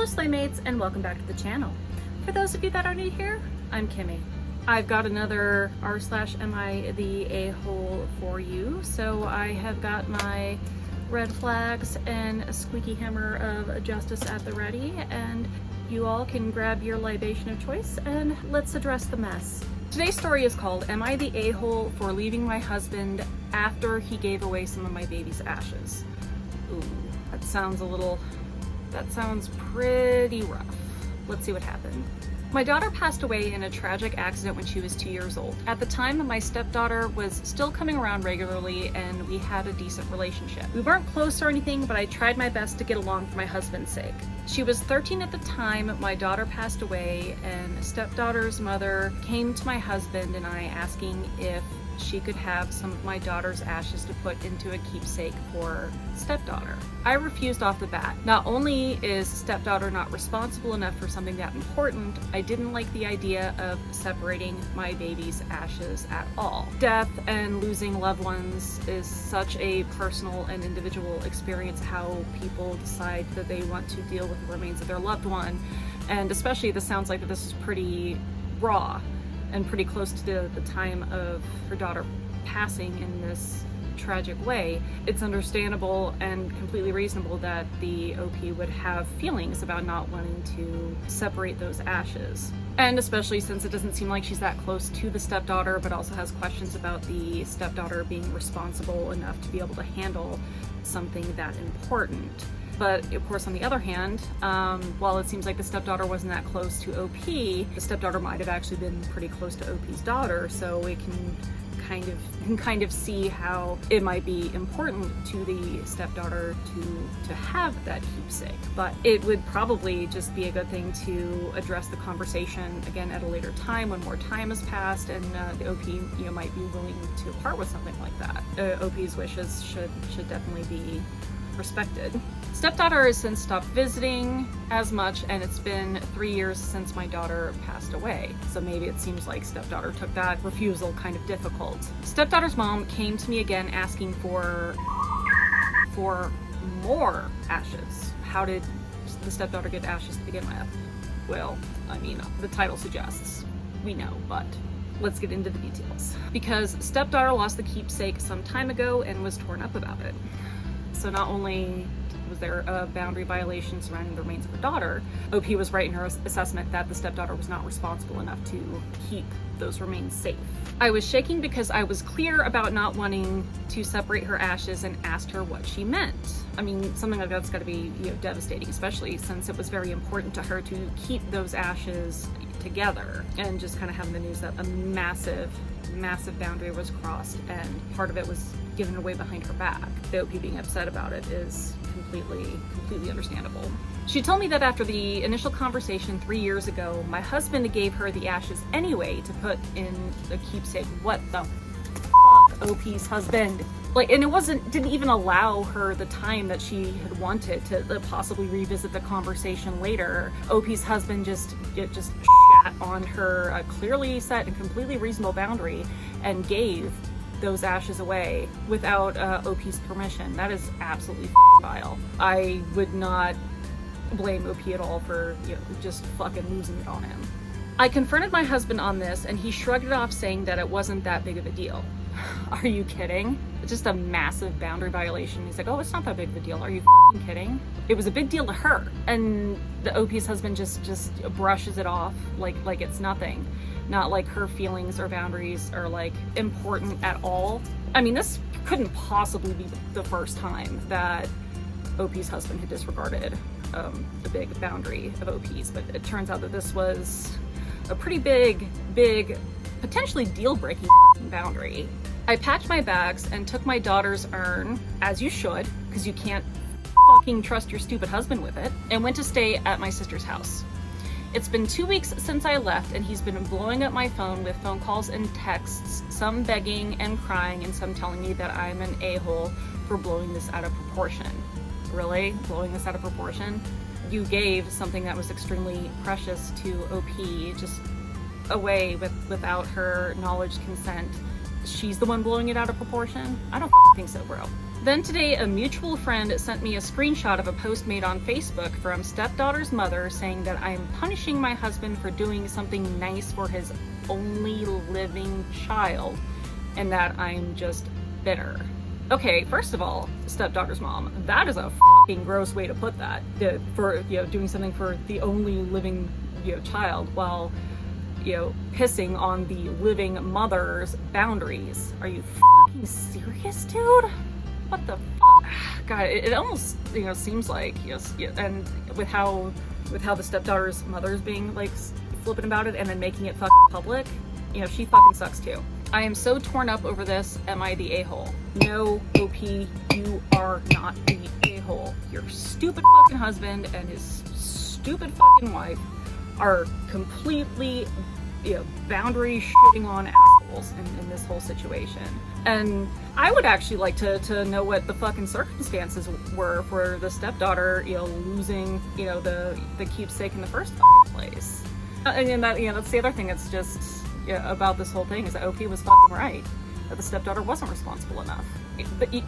Hello Slaymates, and welcome back to the channel. For those of you that are new here, I'm Kimmy. I've got another r/am I the a-hole for you. So I have got my red flags and a squeaky hammer of justice at the ready, and you all can grab your libation of choice and let's address the mess. Today's story is called Am I the A-hole for leaving my husband after he gave away some of my baby's ashes? Ooh, that sounds pretty rough. Let's see what happened. My daughter passed away in a tragic accident when she was 2 years old. At the time, my stepdaughter was still coming around regularly and we had a decent relationship. We weren't close or anything, but I tried my best to get along for my husband's sake. She was 13 at the time my daughter passed away, and stepdaughter's mother came to my husband and I asking if she could have some of my daughter's ashes to put into a keepsake for stepdaughter. I refused off the bat. Not only is stepdaughter not responsible enough for something that important, I didn't like the idea of separating my baby's ashes at all. Death and losing loved ones is such a personal and individual experience, how people decide that they want to deal with the remains of their loved one. And especially this sounds like this is pretty raw and pretty close to the time of her daughter passing in this tragic way. It's understandable and completely reasonable that the OP would have feelings about not wanting to separate those ashes. And especially since it doesn't seem like she's that close to the stepdaughter, but also has questions about the stepdaughter being responsible enough to be able to handle something that important. But of course, on the other hand, while it seems like the stepdaughter wasn't that close to OP, the stepdaughter might have actually been pretty close to OP's daughter, so we can kind of see how it might be important to the stepdaughter to have that keepsake. But it would probably just be a good thing to address the conversation again at a later time when more time has passed, and the OP might be willing to part with something like that. OP's wishes should definitely be respected. Stepdaughter has since stopped visiting as much, and it's been 3 years since my daughter passed away. So maybe it seems like stepdaughter took that refusal kind of difficult. Stepdaughter's mom came to me again asking for more ashes. How did the stepdaughter get ashes to begin with? Well, I mean, the title suggests we know, but let's get into the details. Because stepdaughter lost the keepsake some time ago and was torn up about it. So not only was there a boundary violation surrounding the remains of her daughter, OP was right in her assessment that the stepdaughter was not responsible enough to keep those remains safe. I was shaking because I was clear about not wanting to separate her ashes and asked her what she meant. I mean, something like that's got to be devastating, especially since it was very important to her to keep those ashes together. And just kind of having the news that a massive boundary was crossed and part of it was given away behind her back. The OP being upset about it is completely understandable. She told me that after the initial conversation 3 years ago, my husband gave her the ashes anyway to put in the keepsake. What the fuck, OP's husband? And it didn't even allow her the time that she had wanted to possibly revisit the conversation later. OP's husband just shat on her clearly set and completely reasonable boundary and gave those ashes away without OP's permission. That is absolutely vile. I would not blame OP at all for just fucking losing it on him. I confronted my husband on this and he shrugged it off, saying that it wasn't that big of a deal. Are you kidding? It's just a massive boundary violation. He's like, oh, it's not that big of a deal. Are you fucking kidding? It was a big deal to her. And the OP's husband just brushes it off like it's nothing. Not like her feelings or boundaries are important at all. I mean, this couldn't possibly be the first time that OP's husband had disregarded the big boundary of OP's, but it turns out that this was a pretty big, potentially deal-breaking boundary. I packed my bags and took my daughter's urn, as you should, because you can't fucking trust your stupid husband with it, and went to stay at my sister's house. It's been 2 weeks since I left, and he's been blowing up my phone with phone calls and texts, some begging and crying, and some telling me that I'm an a-hole for blowing this out of proportion. Really? Blowing this out of proportion? You gave something that was extremely precious to OP just away without her knowledge, consent. She's the one blowing it out of proportion? I don't think so, bro. Then today, a mutual friend sent me a screenshot of a post made on Facebook from stepdaughter's mother saying that I am punishing my husband for doing something nice for his only living child and that I'm just bitter. Okay, first of all, stepdaughter's mom, that is a fucking gross way to put that. For, doing something for the only living, child while, pissing on the living mother's boundaries. Are you fucking serious, dude? What the fuck? God, it almost, seems like, and with how the stepdaughter's mother is being, like, flippant about it and then making it fucking public, she fucking sucks too. I am so torn up over this. Am I the a-hole? No, OP, you are not the a-hole. Your stupid fucking husband and his stupid fucking wife are completely, boundary shitting on assholes in this whole situation. And I would actually like to know what the fucking circumstances were for the stepdaughter, losing, the keepsake in the first fucking place. And that, that's the other thing that's just about this whole thing, is that OP was fucking right, that the stepdaughter wasn't responsible enough.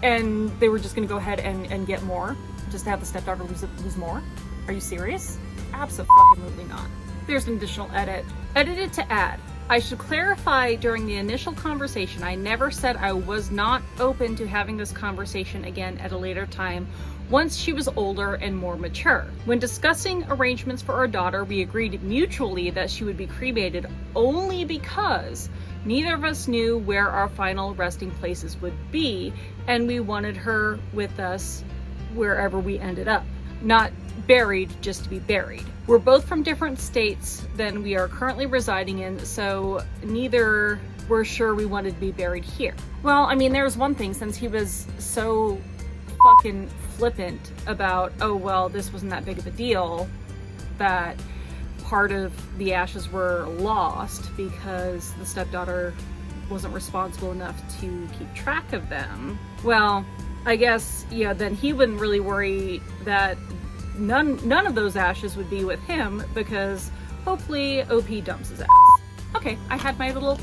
And they were just gonna go ahead and get more, just to have the stepdaughter lose more? Are you serious? Absolutely not. There's an additional edit. Edited to add. I should clarify, during the initial conversation, I never said I was not open to having this conversation again at a later time once she was older and more mature. When discussing arrangements for our daughter, we agreed mutually that she would be cremated only because neither of us knew where our final resting places would be, and we wanted her with us wherever we ended up. Not buried just to be buried. We're both from different states than we are currently residing in, so neither were sure we wanted to be buried here. Well, I mean, there's one thing, since he was so fucking flippant about, oh, well, this wasn't that big of a deal, that part of the ashes were lost because the stepdaughter wasn't responsible enough to keep track of them. Well, I guess, then he wouldn't really worry that none of those ashes would be with him, because hopefully OP dumps his ass. Okay, I had my little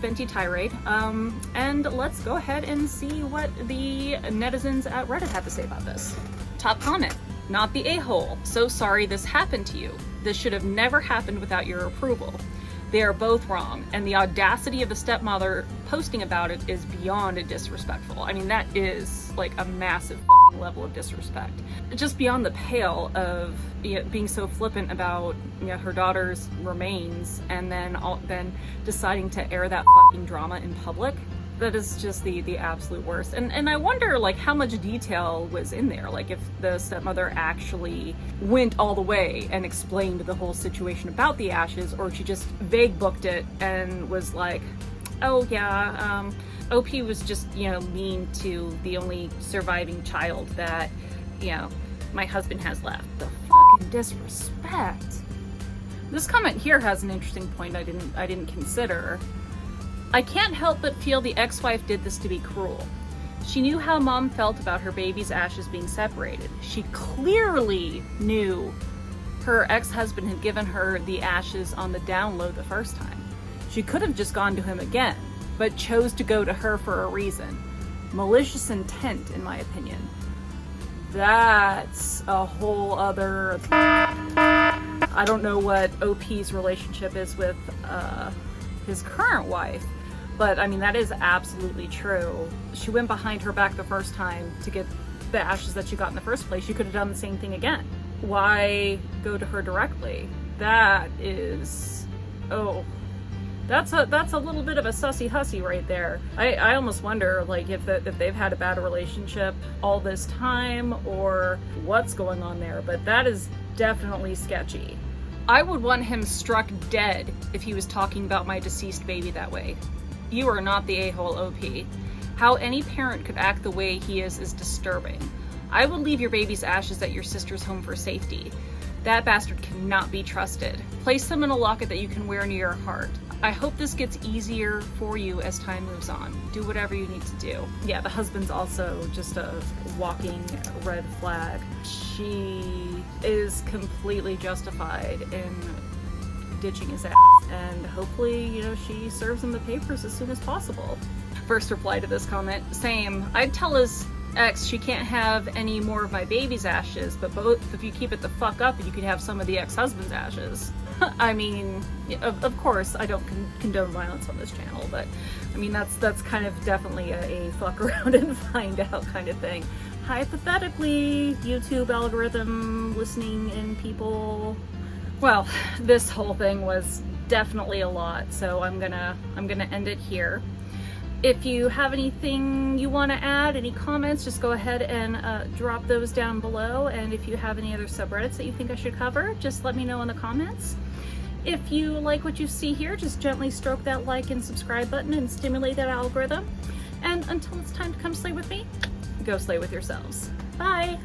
venti tirade, and let's go ahead and see what the netizens at Reddit have to say about this. Top comment: not the a-hole. So sorry this happened to you. This should have never happened without your approval. They are both wrong, and the audacity of the stepmother posting about it is beyond disrespectful. I mean, that is like a massive fucking level of disrespect. Just beyond the pale of being so flippant about her daughter's remains, and then deciding to air that fucking drama in public. That is just the absolute worst. And I wonder, like, how much detail was in there. Like, if the stepmother actually went all the way and explained the whole situation about the ashes, or she just vague booked it and was like, oh yeah, OP was just, mean to the only surviving child that, my husband has left. The fucking disrespect. This comment here has an interesting point I didn't consider. I can't help but feel the ex-wife did this to be cruel. She knew how mom felt about her baby's ashes being separated. She clearly knew her ex-husband had given her the ashes on the down low the first time. She could have just gone to him again, but chose to go to her for a reason. Malicious intent, in my opinion. That's a whole other... I don't know what OP's relationship is with his current wife, but I mean, that is absolutely true. She went behind her back the first time to get the ashes that she got in the first place. She could have done the same thing again. Why go to her directly? That is... oh... That's a little bit of a sussy hussy right there. I almost wonder, like, if they've had a bad relationship all this time, or what's going on there, but that is definitely sketchy. I would want him struck dead if he was talking about my deceased baby that way. You are not the a-hole, OP. How any parent could act the way he is disturbing. I would leave your baby's ashes at your sister's home for safety. That bastard cannot be trusted. Place them in a locket that you can wear near your heart. I hope this gets easier for you as time moves on. Do whatever you need to do. Yeah, the husband's also just a walking red flag. She is completely justified in ditching his ass, and hopefully, she serves him the papers as soon as possible. First reply to this comment: same. I'd tell his X, she can't have any more of my baby's ashes, but both, if you keep it the fuck up, you could have some of the ex-husband's ashes. I mean, of course, I don't condone violence on this channel, but I mean, that's kind of definitely a fuck around and find out kind of thing. Hypothetically, YouTube algorithm, listening in people. Well, this whole thing was definitely a lot, so I'm gonna end it here. If you have anything you want to add, any comments, just go ahead and drop those down below. And if you have any other subreddits that you think I should cover, just let me know in the comments. If you like what you see here, just gently stroke that like and subscribe button and stimulate that algorithm. And until it's time to come slay with me, go slay with yourselves. Bye!